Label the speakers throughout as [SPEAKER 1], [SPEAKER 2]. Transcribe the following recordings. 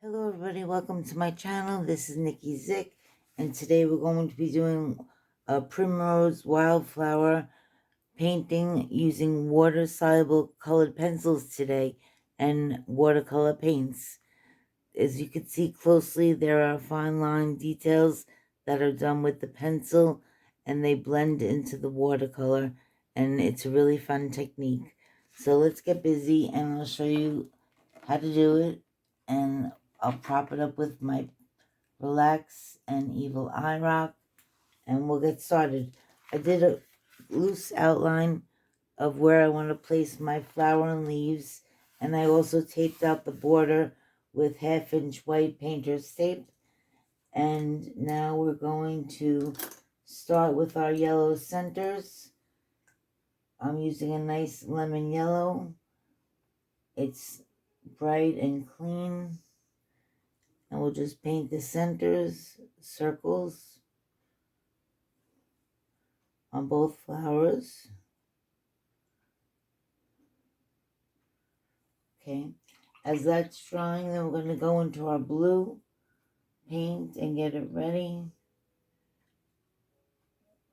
[SPEAKER 1] Hello everybody, welcome to my channel. This is Nikki Zick, and today we're going to be doing a primrose wildflower painting using water-soluble colored pencils today and watercolor paints. As you can see closely, there are fine line details that are done with the pencil and they blend into the watercolor, and it's a really fun technique. So let's get busy and I'll show you how to do it, and I'll prop it up with my Relax and Evil Eye Rock, and we'll get started. I did a loose outline of where I want to place my flower and leaves, and I also taped out the border with 1/2-inch white painter's tape. And now we're going to start with our yellow centers. I'm using a nice lemon yellow. It's bright and clean. And we'll just paint the centers, circles on both flowers. Okay, as that's drying, then we're going to go into our blue paint and get it ready.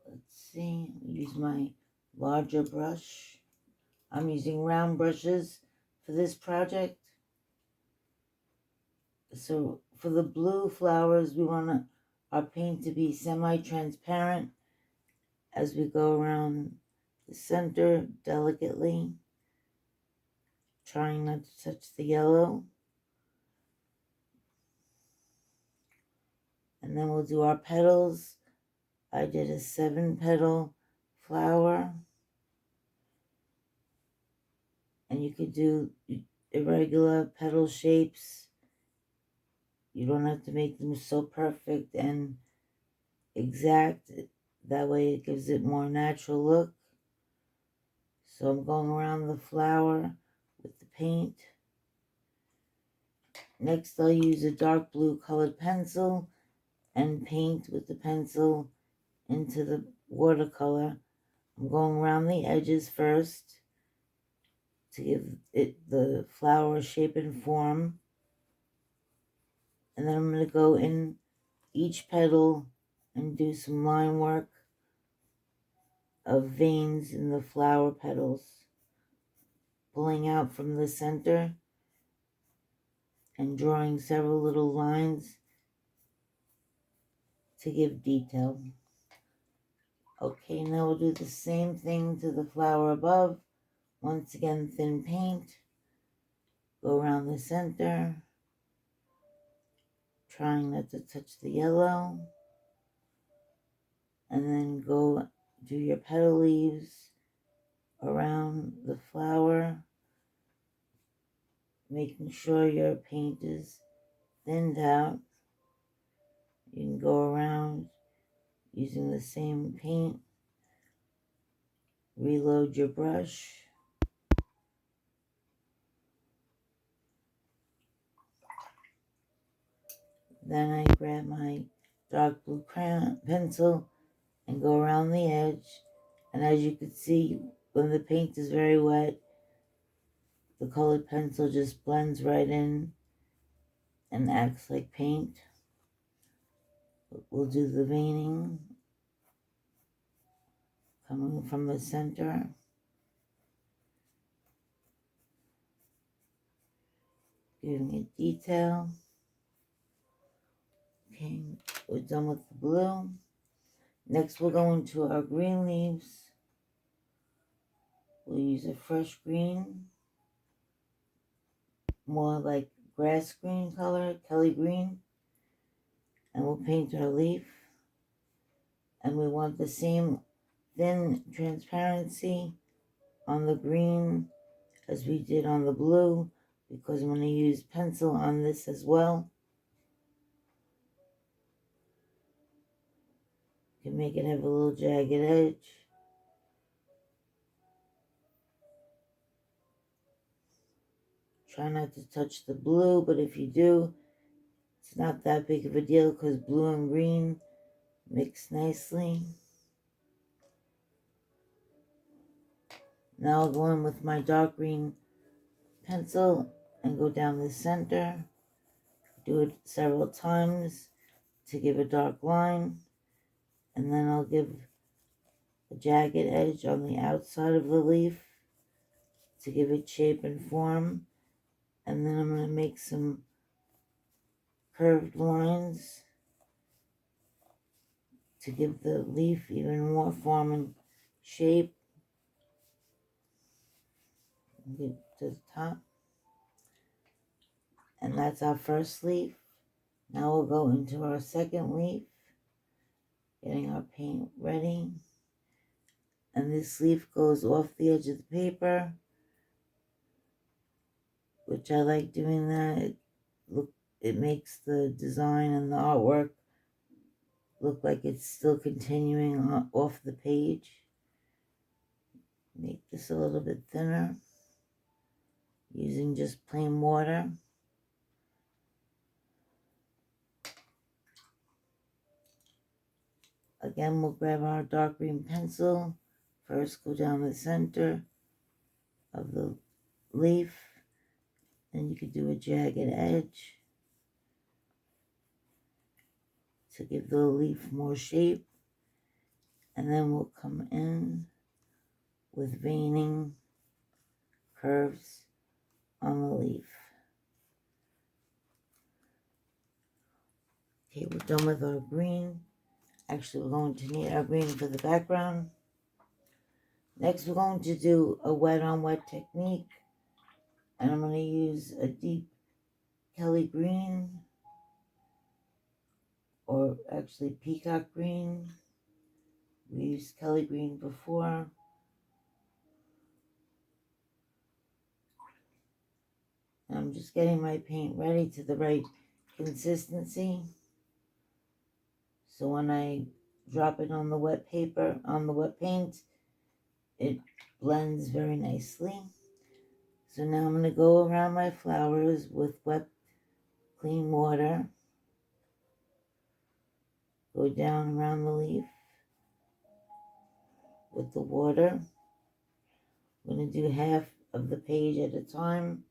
[SPEAKER 1] Let's see, use my larger brush. I'm using round brushes for this project. So for the blue flowers, we want our paint to be semi-transparent as we go around the center delicately, trying not to touch the yellow. And then we'll do our petals. I did a 7-petal flower. And you could do irregular petal shapes. You don't have to make them so perfect and exact. That way it gives it more natural look. So I'm going around the flower with the paint. Next I'll use a dark blue colored pencil and paint with the pencil into the watercolor. I'm going around the edges first to give it the flower shape and form. And then I'm going to go in each petal and do some line work of veins in the flower petals, pulling out from the center and drawing several little lines to give detail. Okay, now we'll do the same thing to the flower above. Once again, thin paint, go around the center, trying not to touch the yellow, and then go do your petal leaves around the flower, making sure your paint is thinned out. You can go around using the same paint, reload your brush, then I grab my dark blue crayon pencil and go around the edge. And as you can see, when the paint is very wet, the colored pencil just blends right in and acts like paint. We'll do the veining coming from the center. Giving it detail. Okay, we're done with the blue. Next we'll go into our green leaves. We'll use a fresh green, more like grass green color, Kelly green. And we'll paint our leaf. And we want the same thin transparency on the green as we did on the blue, because I'm going to use pencil on this as well. You can make it have a little jagged edge. Try not to touch the blue, but if you do, it's not that big of a deal because blue and green mix nicely. Now I'll go in with my dark green pencil and go down the center, Do it several times to give a dark line, and then I'll give a jagged edge on the outside of the leaf to give it shape and form, and then I'm going to make some curved lines to give the leaf even more form and shape. Get to the top, and that's our first leaf. Now we'll go into our second leaf, getting our paint ready, and this leaf goes off the edge of the paper, which I like doing that. It makes the design and the artwork look like it's still continuing off the page. Make this a little bit thinner using just plain water. Again, we'll grab our dark green pencil. First, go down the center of the leaf, and you could do a jagged edge to give the leaf more shape. And then we'll come in with veining curves on the leaf. Okay, we're done with our green. Actually, we're going to need our green for the background. Next, we're going to do a wet on wet technique. And I'm going to use a deep Kelly green, or actually peacock green. We used Kelly green before. And I'm just getting my paint ready to the right consistency. So when I drop it on the wet paper, on the wet paint, it blends very nicely. So now I'm going to go around my flowers with wet, clean water. Go down around the leaf with the water. I'm going to do half of the page at a time.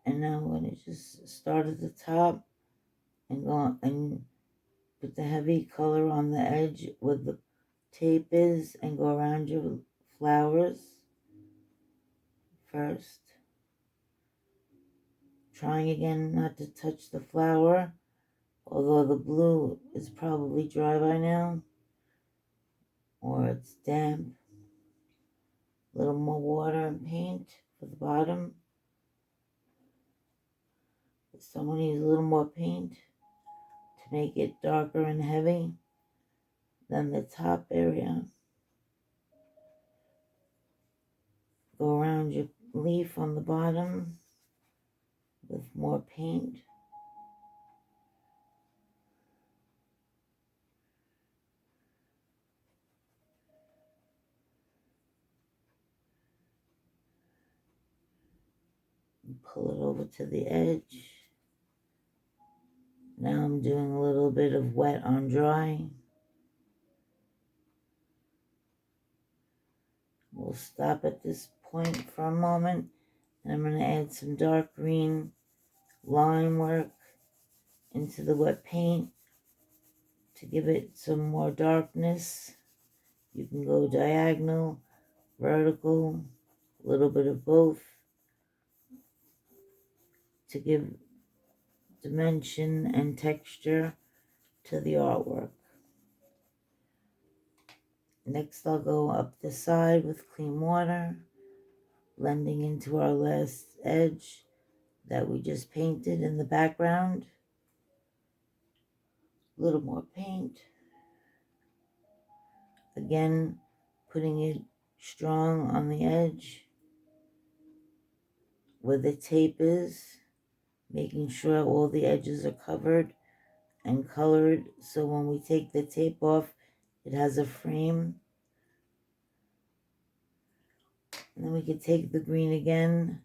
[SPEAKER 1] And now I'm going to just start at the top and go and put the heavy color on the edge where the tape is and go around your flowers first. Trying again not to touch the flower, although the blue is probably dry by now, or it's damp. A little more water and paint for the bottom. Someone needs a little more paint to make it darker and heavy than the top area. Go around your leaf on the bottom with more paint. And pull it over to the edge. Now I'm doing a little bit of wet on dry. We'll stop at this point for a moment, and I'm going to add some dark green line work into the wet paint to give it some more darkness. You can go diagonal, vertical, a little bit of both to give dimension and texture to the artwork. Next, I'll go up the side with clean water, blending into our last edge that we just painted in the background. A little more paint. Again, putting it strong on the edge where the tape is, making sure all the edges are covered and colored, so when we take the tape off, it has a frame. And then we can take the green again,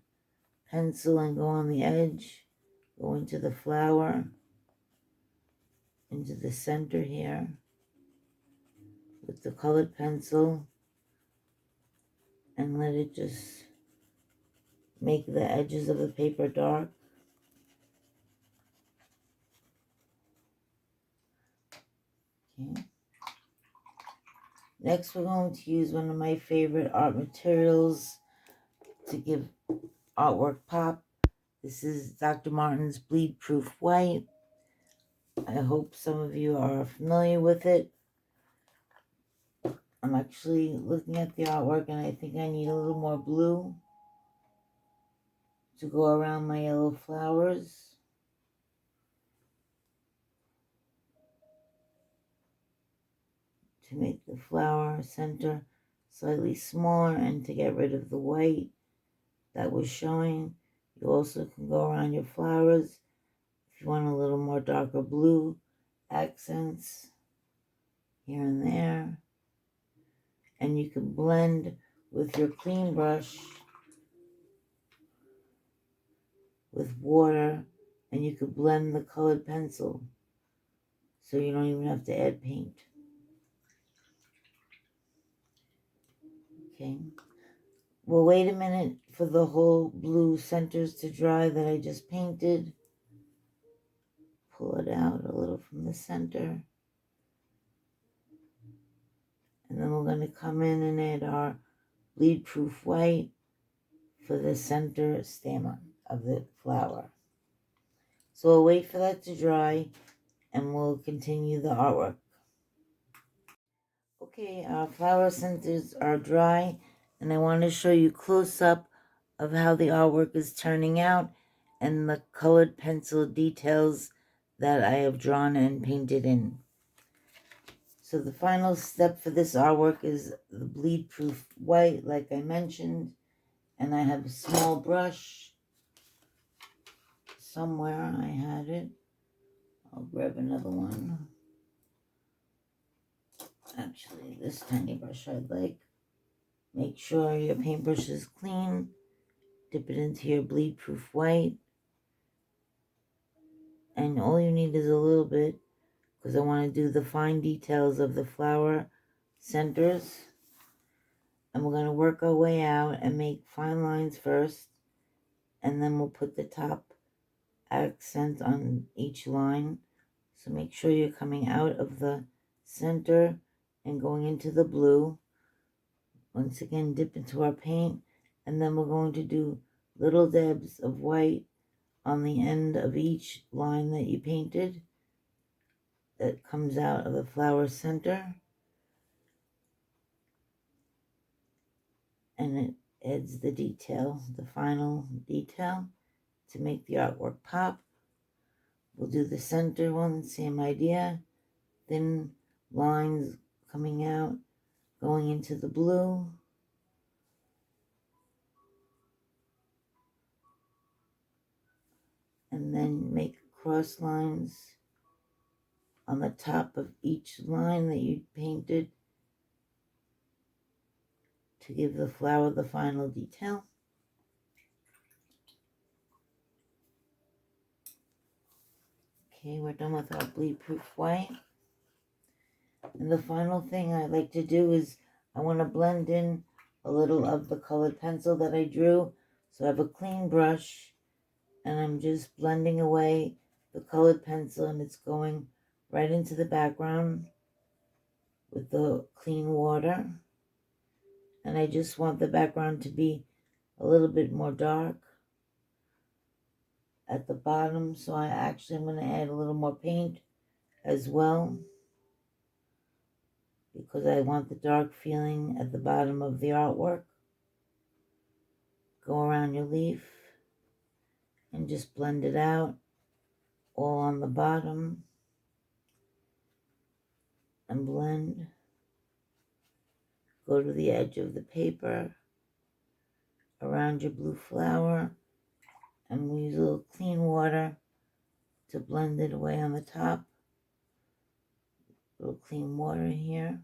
[SPEAKER 1] pencil, and go on the edge, go into the flower, into the center here with the colored pencil, and let it just make the edges of the paper dark. Okay. Next, we're going to use one of my favorite art materials to give artwork pop. This is Dr. Martin's Bleed Proof White. I hope some of you are familiar with it. I'm actually looking at the artwork and I think I need a little more blue to go around my yellow flowers. To make the flower center slightly smaller and to get rid of the white that was showing. You also can go around your flowers if you want a little more darker blue accents here and there. And you can blend with your clean brush with water, and you could blend the colored pencil so you don't even have to add paint. Okay. We'll wait a minute for the whole blue centers to dry that I just painted. Pull it out a little from the center. And then we're going to come in and add our bleed proof white for the center stamina of the flower. So we'll wait for that to dry and we'll continue the artwork. Okay, our flower centers are dry and I want to show you close up of how the artwork is turning out and the colored pencil details that I have drawn and painted in. So the final step for this artwork is the bleed proof white, like I mentioned, and I have a small brush somewhere. I had it. I'll grab another one. Actually, this tiny brush I'd like. Make sure your paintbrush is clean. Dip it into your bleed proof white. And all you need is a little bit because I want to do the fine details of the flower centers. And we're going to work our way out and make fine lines first. And then we'll put the top accent on each line. So make sure you're coming out of the center and going into the blue. Once again, dip into our paint. And then we're going to do little dabs of white on the end of each line that you painted that comes out of the flower center. And it adds the detail, the final detail to make the artwork pop. We'll do the center one, same idea. Thin lines coming out, going into the blue. And then make cross lines on the top of each line that you painted to give the flower the final detail. Okay, we're done with our bleed proof white. And the final thing I like to do is I want to blend in a little of the colored pencil that I drew. So I have a clean brush and I'm just blending away the colored pencil and it's going right into the background with the clean water. And I just want the background to be a little bit more dark at the bottom. So I actually am going to add a little more paint as well, because I want the dark feeling at the bottom of the artwork. Go around your leaf and just blend it out all on the bottom and blend. Go to the edge of the paper around your blue flower and we use a little clean water to blend it away on the top. A little clean water here.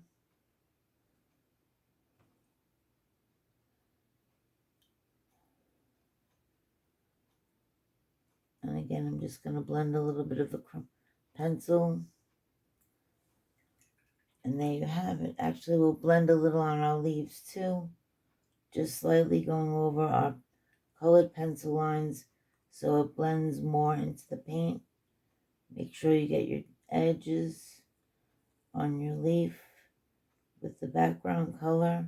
[SPEAKER 1] And again, I'm just going to blend a little bit of the pencil. And there you have it. Actually, we'll blend a little on our leaves too just slightly going over our colored pencil lines so it blends more into the paint. Make sure you get your edges on your leaf with the background color.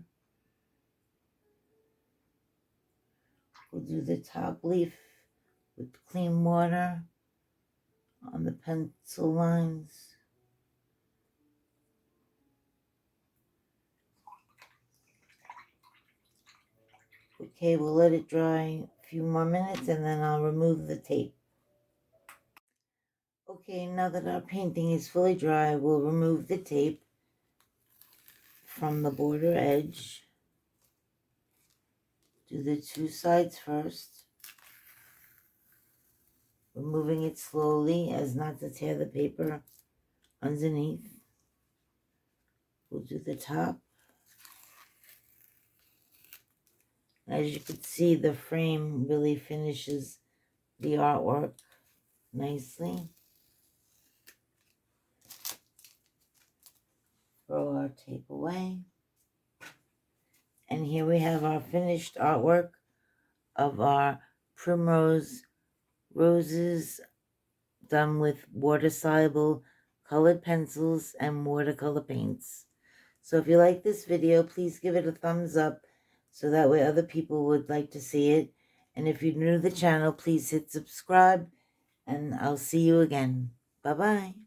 [SPEAKER 1] We'll do the top leaf with clean water on the pencil lines. Okay, we'll let it dry a few more minutes and then I'll remove the tape. Okay, now that our painting is fully dry, we'll remove the tape from the border edge. Do the two sides first, removing it slowly as not to tear the paper underneath. We'll do the top. As you can see, the frame really finishes the artwork nicely. Throw our tape away. And here we have our finished artwork of our primrose roses done with water-soluble colored pencils and watercolor paints. So if you like this video, please give it a thumbs up so that way other people would like to see it. And if you're new to the channel, please hit subscribe, and I'll see you again. Bye-bye.